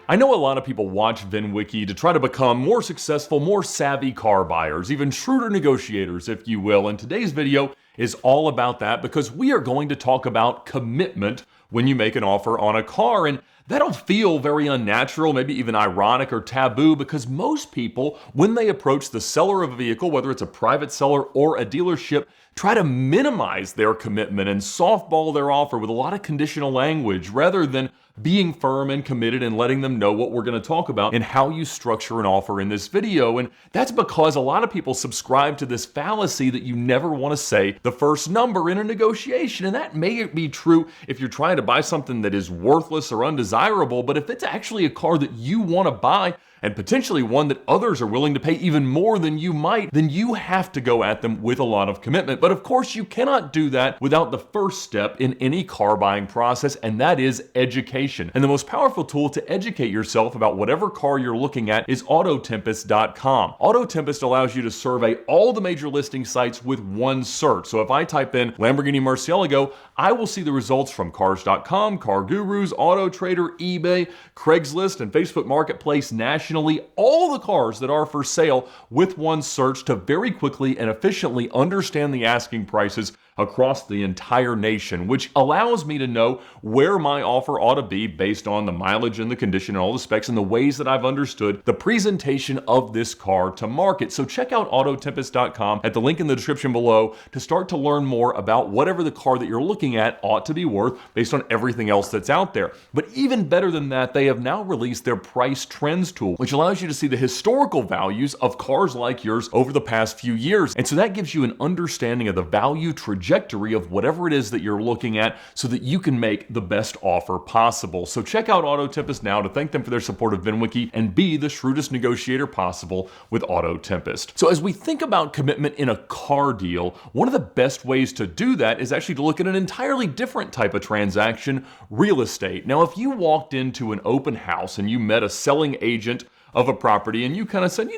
I know a lot of people watch VINwiki to try to become more successful, more savvy car buyers, even shrewder negotiators, if you will. And today's video is all about that because we are going to talk about commitment when you make an offer on a car. And that'll feel very unnatural, maybe even ironic or taboo, because most people, when they approach the seller of a vehicle, whether it's a private seller or a dealership, try to minimize their commitment and softball their offer with a lot of conditional language rather than being firm and committed and letting them know what we're going to talk about and how you structure an offer in this video. And that's because a lot of people subscribe to this fallacy that you never want to say the first number in a negotiation. And that may be true if you're trying to buy something that is worthless or undesirable, but if it's actually a car that you want to buy, and potentially one that others are willing to pay even more than you might, then you have to go at them with a lot of commitment. But of course, you cannot do that without the first step in any car buying process, and that is education. And the most powerful tool to educate yourself about whatever car you're looking at is Autotempest.com. Autotempest allows you to survey all the major listing sites with one search. So if I type in Lamborghini Murcielago, I will see the results from Cars.com, Car Gurus, Auto Trader, eBay, Craigslist, and Facebook Marketplace nationally, all the cars that are for sale with one search to very quickly and efficiently understand the asking prices across the entire nation, which allows me to know where my offer ought to be based on the mileage and the condition and all the specs and the ways that I've understood the presentation of this car to market. So check out Autotempest.com at the link in the description below to start to learn more about whatever the car that you're looking at ought to be worth based on everything else that's out there. But even better than that, they have now released their price trends tool, which allows you to see the historical values of cars like yours over the past few years. And so that gives you an understanding of the value trajectory of whatever it is that you're looking at so that you can make the best offer possible. So check out Autotempest now to thank them for their support of VINwiki and be the shrewdest negotiator possible with Autotempest. So as we think about commitment in a car deal, one of the best ways to do that is actually to look at an entirely different type of transaction, real estate. Now, if you walked into an open house and you met a selling agent of a property and you kind of said,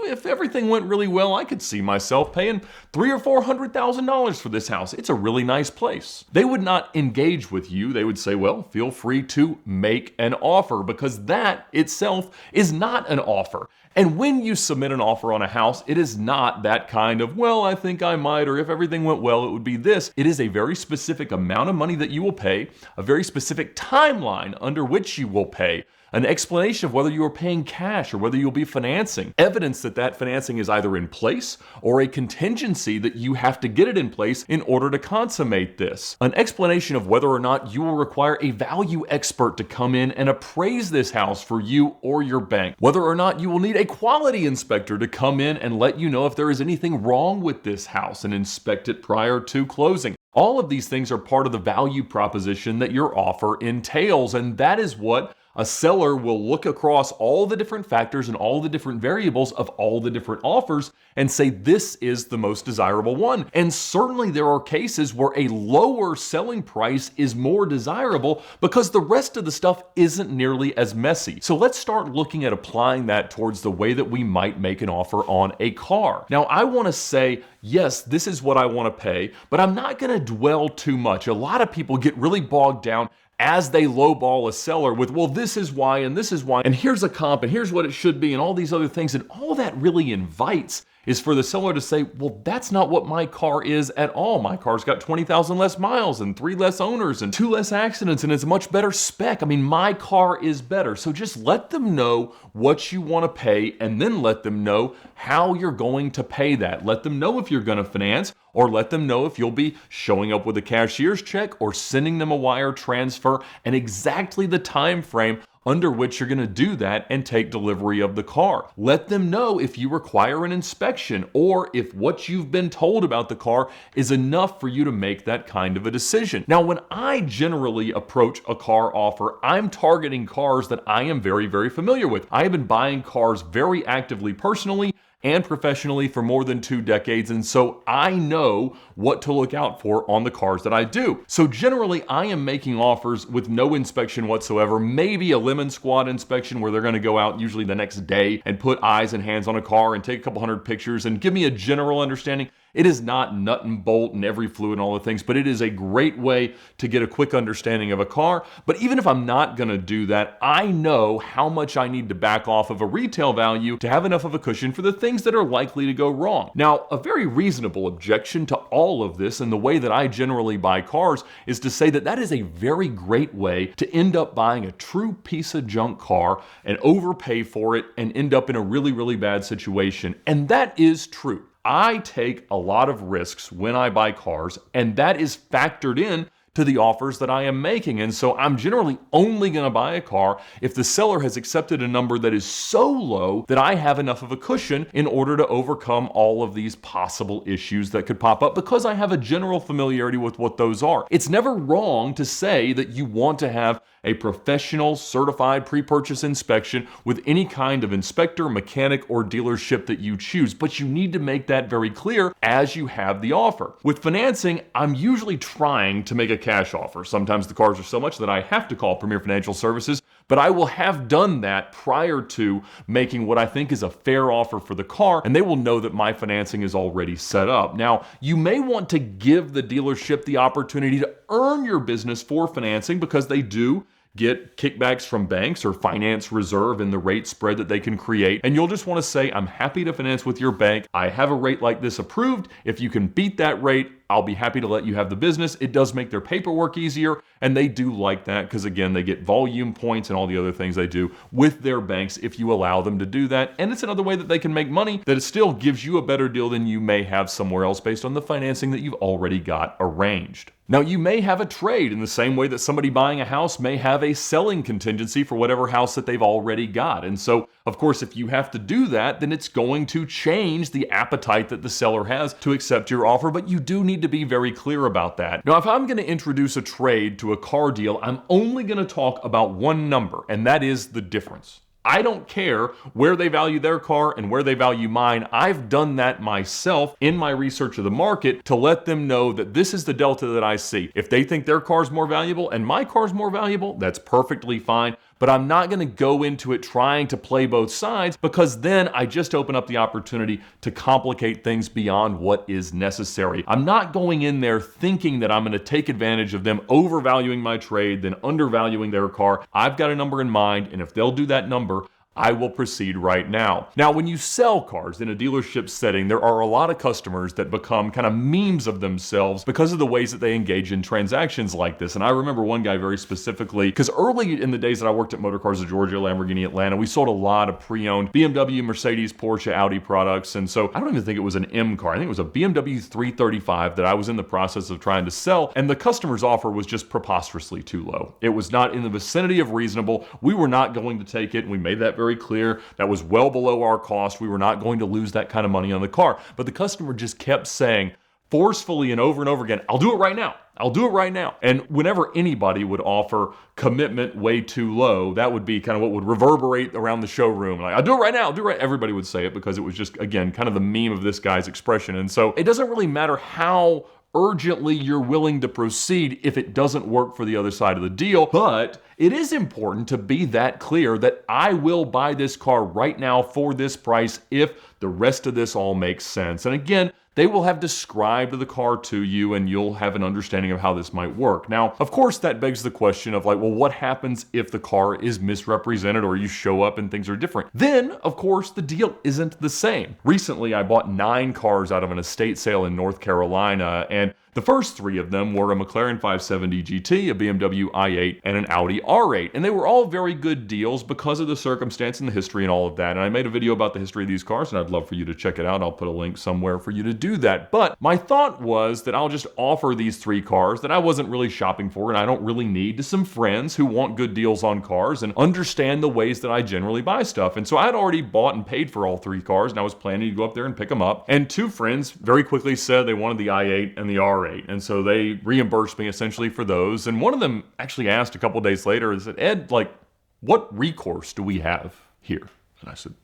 if everything went really well, I could see myself paying $300,000 or $400,000 for this house. It's a really nice place. They would not engage with you. They would say, well, feel free to make an offer, because that itself is not an offer. And when you submit an offer on a house, it is not that kind of, well, I think I might, or if everything went well, it would be this. It is a very specific amount of money that you will pay, a very specific timeline under which you will pay, an explanation of whether you are paying cash or whether you'll be financing, evidence that that financing is either in place or a contingency that you have to get it in place in order to consummate this, an explanation of whether or not you will require a value expert to come in and appraise this house for you or your bank, whether or not you will need a quality inspector to come in and let you know if there is anything wrong with this house and inspect it prior to closing. All of these things are part of the value proposition that your offer entails, and that is what a seller will look across all the different factors and all the different variables of all the different offers and say, this is the most desirable one. And certainly there are cases where a lower selling price is more desirable because the rest of the stuff isn't nearly as messy. So let's start looking at applying that towards the way that we might make an offer on a car. Now, I want to say, yes, this is what I want to pay, but I'm not going to dwell too much. A lot of people get really bogged down as they lowball a seller with, well, this is why, and this is why, and here's a comp, and here's what it should be, and all these other things. And all that really invites is for the seller to say, well, that's not what my car is at all. My car's got 20,000 less miles and 3 less owners and 2 less accidents, and it's a much better spec. I mean, my car is better. So just let them know what you want to pay and then let them know how you're going to pay that. Let them know if you're going to finance, or let them know if you'll be showing up with a cashier's check or sending them a wire transfer, and exactly the time frame under which you're going to do that and take delivery of the car. Let them know if you require an inspection or if what you've been told about the car is enough for you to make that kind of a decision. Now, when I generally approach a car offer, I'm targeting cars that I am very, very familiar with. I have been buying cars very actively personally and professionally for more than 2 decades, and so I know what to look out for on the cars that I do. So generally, I am making offers with no inspection whatsoever, maybe a lemon squad inspection where they're going to go out usually the next day and put eyes and hands on a car and take a couple hundred pictures and give me a general understanding. It is not nut and bolt and every fluid and all the things, but it is a great way to get a quick understanding of a car. But even if I'm not going to do that, I know how much I need to back off of a retail value to have enough of a cushion for the things that are likely to go wrong. Now, a very reasonable objection to all of this and the way that I generally buy cars is to say that that is a very great way to end up buying a true piece of junk car and overpay for it and end up in a really, really bad situation. And that is true. I take a lot of risks when I buy cars, and that is factored in to the offers that I am making. And so I'm generally only going to buy a car if the seller has accepted a number that is so low that I have enough of a cushion in order to overcome all of these possible issues that could pop up because I have a general familiarity with what those are. It's never wrong to say that you want to have a professional certified pre-purchase inspection with any kind of inspector, mechanic, or dealership that you choose, but you need to make that very clear as you have the offer. With financing, I'm usually trying to make a cash offer. Sometimes the cars are so much that I have to call Premier Financial Services, but I will have done that prior to making what I think is a fair offer for the car, and they will know that my financing is already set up. Now, you may want to give the dealership the opportunity to earn your business for financing because they do get kickbacks from banks or finance reserve in the rate spread that they can create. And you'll just want to say, I'm happy to finance with your bank. I have a rate like this approved. If you can beat that rate, I'll be happy to let you have the business. It does make their paperwork easier, and they do like that because, again, they get volume points and all the other things they do with their banks if you allow them to do that. And it's another way that they can make money that it still gives you a better deal than you may have somewhere else based on the financing that you've already got arranged. Now, you may have a trade in the same way that somebody buying a house may have a selling contingency for whatever house that they've already got. And so, of course, if you have to do that, then it's going to change the appetite that the seller has to accept your offer, but you do need to be very clear about that. Now, if I'm going to introduce a trade to a car deal, I'm only going to talk about one number, and that is the difference. I don't care where they value their car and where they value mine. I've done that myself in my research of the market to let them know that this is the delta that I see. If they think their car's more valuable and my car's more valuable, that's perfectly fine. But I'm not going to go into it trying to play both sides because then I just open up the opportunity to complicate things beyond what is necessary. I'm not going in there thinking that I'm going to take advantage of them overvaluing my trade, then undervaluing their car. I've got a number in mind, and if they'll do that number, I will proceed right now. Now, when you sell cars in a dealership setting, there are a lot of customers that become kind of memes of themselves because of the ways that they engage in transactions like this. And I remember one guy very specifically, because early in the days that I worked at Motor Cars of Georgia, Lamborghini, Atlanta, we sold a lot of pre-owned BMW, Mercedes, Porsche, Audi products. And so I don't even think it was an M car. I think it was a BMW 335 that I was in the process of trying to sell. And the customer's offer was just preposterously too low. It was not in the vicinity of reasonable. We were not going to take it. And we made that very clear. That was well below our cost. We were not going to lose that kind of money on the car. But the customer just kept saying forcefully and over again, I'll do it right now. I'll do it right now. And whenever anybody would offer commitment way too low, that would be kind of what would reverberate around the showroom. Like, I'll do it right now. I'll do it right. Everybody would say it because it was just, again, kind of the meme of this guy's expression. And so it doesn't really matter how urgently you're willing to proceed if it doesn't work for the other side of the deal. But it is important to be that clear that I will buy this car right now for this price if the rest of this all makes sense. And again, they will have described the car to you and you'll have an understanding of how this might work. Now, of course, that begs the question of like, well, what happens if the car is misrepresented or you show up and things are different? Then, of course, the deal isn't the same. Recently, I bought 9 cars out of an estate sale in North Carolina, and the first 3 of them were a McLaren 570 GT, a BMW i8, and an Audi R8. And they were all very good deals because of the circumstance and the history and all of that. And I made a video about the history of these cars, and I'd love for you to check it out. I'll put a link somewhere for you to do that. But my thought was that I'll just offer these 3 cars that I wasn't really shopping for and I don't really need to some friends who want good deals on cars and understand the ways that I generally buy stuff. And so I had already bought and paid for all 3 cars, and I was planning to go up there and pick them up. And 2 friends very quickly said they wanted the i8 and the R8. And so they reimbursed me essentially for those. And one of them actually asked a couple days later, said, Ed, like, what recourse do we have here? And I said,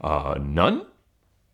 none.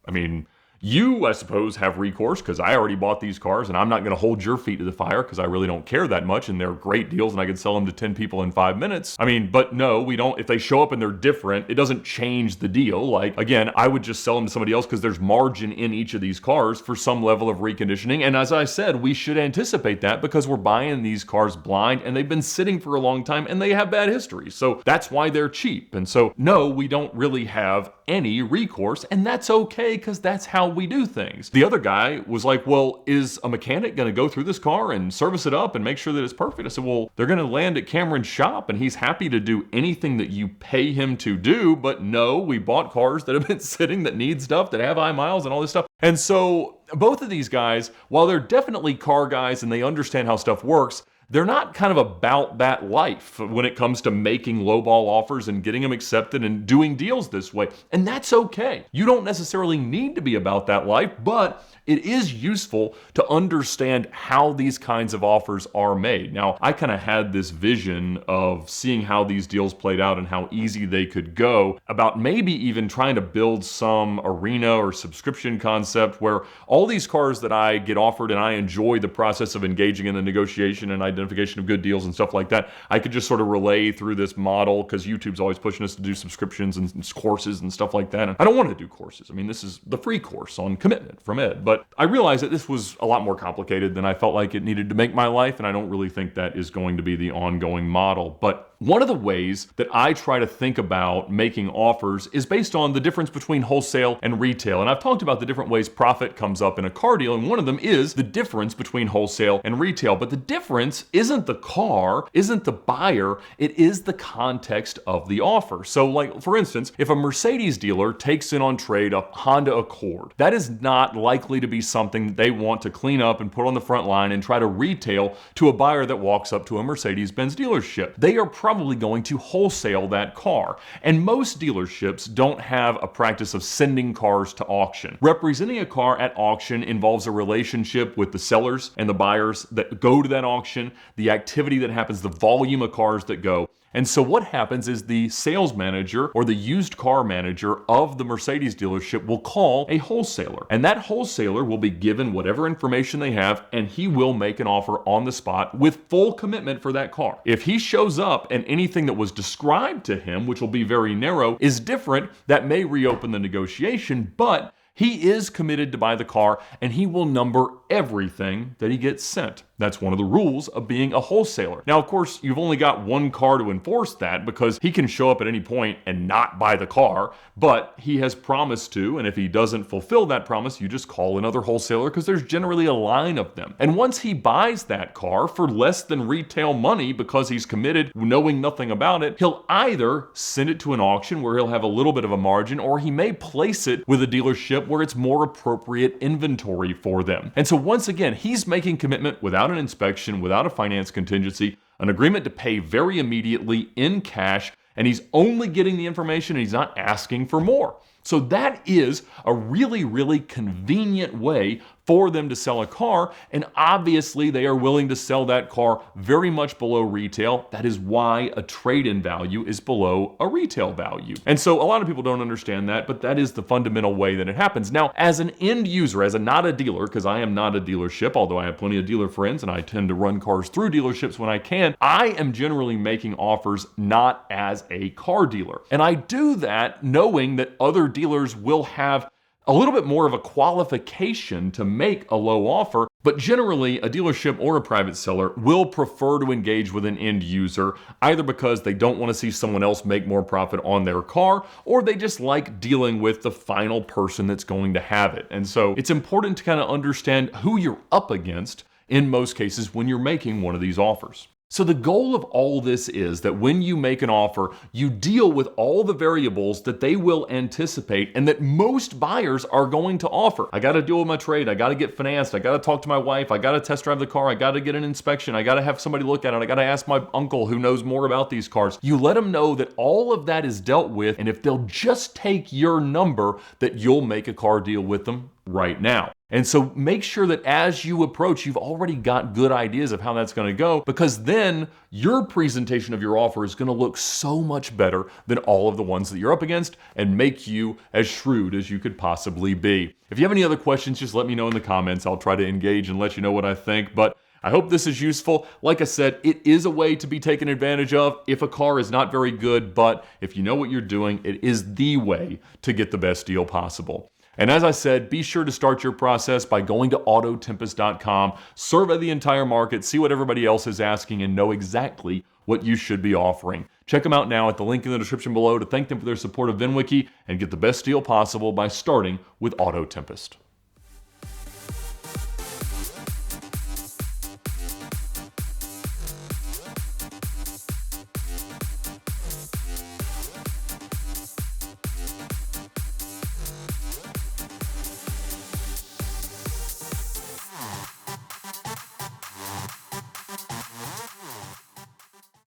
I mean, You, I suppose, have recourse because I already bought these cars and I'm not going to hold your feet to the fire because I really don't care that much and they're great deals and I could sell them to 10 people in 5 minutes. I mean, but no, we don't. If they show up and they're different, it doesn't change the deal. Like, again, I would just sell them to somebody else because there's margin in each of these cars for some level of reconditioning. And as I said, we should anticipate that because we're buying these cars blind and they've been sitting for a long time and they have bad history. So that's why they're cheap. And so, no, we don't really have any recourse, and that's okay because that's how we do things. The other guy was like, well, is a mechanic going to go through this car and service it up and make sure that it's perfect? I said, well, they're going to land at Cameron's shop and he's happy to do anything that you pay him to do, but no, we bought cars that have been sitting that need stuff, that have high miles and all this stuff. And so both of these guys, while they're definitely car guys and they understand how stuff works, they're not kind of about that life when it comes to making lowball offers and getting them accepted and doing deals this way. And that's okay. You don't necessarily need to be about that life, but it is useful to understand how these kinds of offers are made. Now, I kind of had this vision of seeing how these deals played out and how easy they could go, about maybe even trying to build some arena or subscription concept where all these cars that I get offered and I enjoy the process of engaging in the negotiation and identification of good deals and stuff like that, I could just sort of relay through this model because YouTube's always pushing us to do subscriptions and courses and stuff like that. And I don't want to do courses. I mean, this is the free course on commitment from Ed, but I realized that this was a lot more complicated than I felt like it needed to make my life, and I don't really think that is going to be the ongoing model. But one of the ways that I try to think about making offers is based on the difference between wholesale and retail. And I've talked about the different ways profit comes up in a car deal, and one of them is the difference between wholesale and retail. But the difference isn't the car, isn't the buyer, it is the context of the offer. So like, for instance, if a Mercedes dealer takes in on trade a Honda Accord, that is not likely to be something that they want to clean up and put on the front line and try to retail to a buyer that walks up to a Mercedes-Benz dealership. They are probably going to wholesale that car. And most dealerships don't have a practice of sending cars to auction. Representing a car at auction involves a relationship with the sellers and the buyers that go to that auction, the activity that happens, the volume of cars that go. And so what happens is the sales manager or the used car manager of the Mercedes dealership will call a wholesaler. And that wholesaler will be given whatever information they have, and he will make an offer on the spot with full commitment for that car. If he shows up and anything that was described to him, which will be very narrow, is different, that may reopen the negotiation, but he is committed to buy the car and he will number everything that he gets sent. That's one of the rules of being a wholesaler. Now, of course, you've only got one car to enforce that because he can show up at any point and not buy the car, but he has promised to, and if he doesn't fulfill that promise, you just call another wholesaler because there's generally a line of them. And once he buys that car for less than retail money because he's committed, knowing nothing about it, he'll either send it to an auction where he'll have a little bit of a margin, or he may place it with a dealership where it's more appropriate inventory for them. And so once again, he's making commitment without an inspection, without a finance contingency, an agreement to pay very immediately in cash, and he's only getting the information and he's not asking for more. So that is a really, really convenient way for them to sell a car, and obviously they are willing to sell that car very much below retail. That is why a trade-in value is below a retail value. And so a lot of people don't understand that, but that is the fundamental way that it happens. Now, as an end user, as a not a dealer, because I am not a dealership, although I have plenty of dealer friends and I tend to run cars through dealerships when I can, I am generally making offers not as a car dealer. And I do that knowing that other dealers will have a little bit more of a qualification to make a low offer, but generally a dealership or a private seller will prefer to engage with an end user, either because they don't want to see someone else make more profit on their car, or they just like dealing with the final person that's going to have it. And so it's important to kind of understand who you're up against in most cases when you're making one of these offers. So the goal of all this is that when you make an offer, you deal with all the variables that they will anticipate and that most buyers are going to offer. I got to deal with my trade. I got to get financed. I got to talk to my wife. I got to test drive the car. I got to get an inspection. I got to have somebody look at it. I got to ask my uncle who knows more about these cars. You let them know that all of that is dealt with, and if they'll just take your number, that you'll make a car deal with them right now. And so make sure that as you approach, you've already got good ideas of how that's going to go, because then your presentation of your offer is going to look so much better than all of the ones that you're up against and make you as shrewd as you could possibly be. If you have any other questions, just let me know in the comments. I'll try to engage and let you know what I think. But I hope this is useful. Like I said, it is a way to be taken advantage of if a car is not very good, but if you know what you're doing, it is the way to get the best deal possible. And as I said, be sure to start your process by going to autotempest.com, survey the entire market, see what everybody else is asking, and know exactly what you should be offering. Check them out now at the link in the description below to thank them for their support of VINwiki and get the best deal possible by starting with Auto Tempest.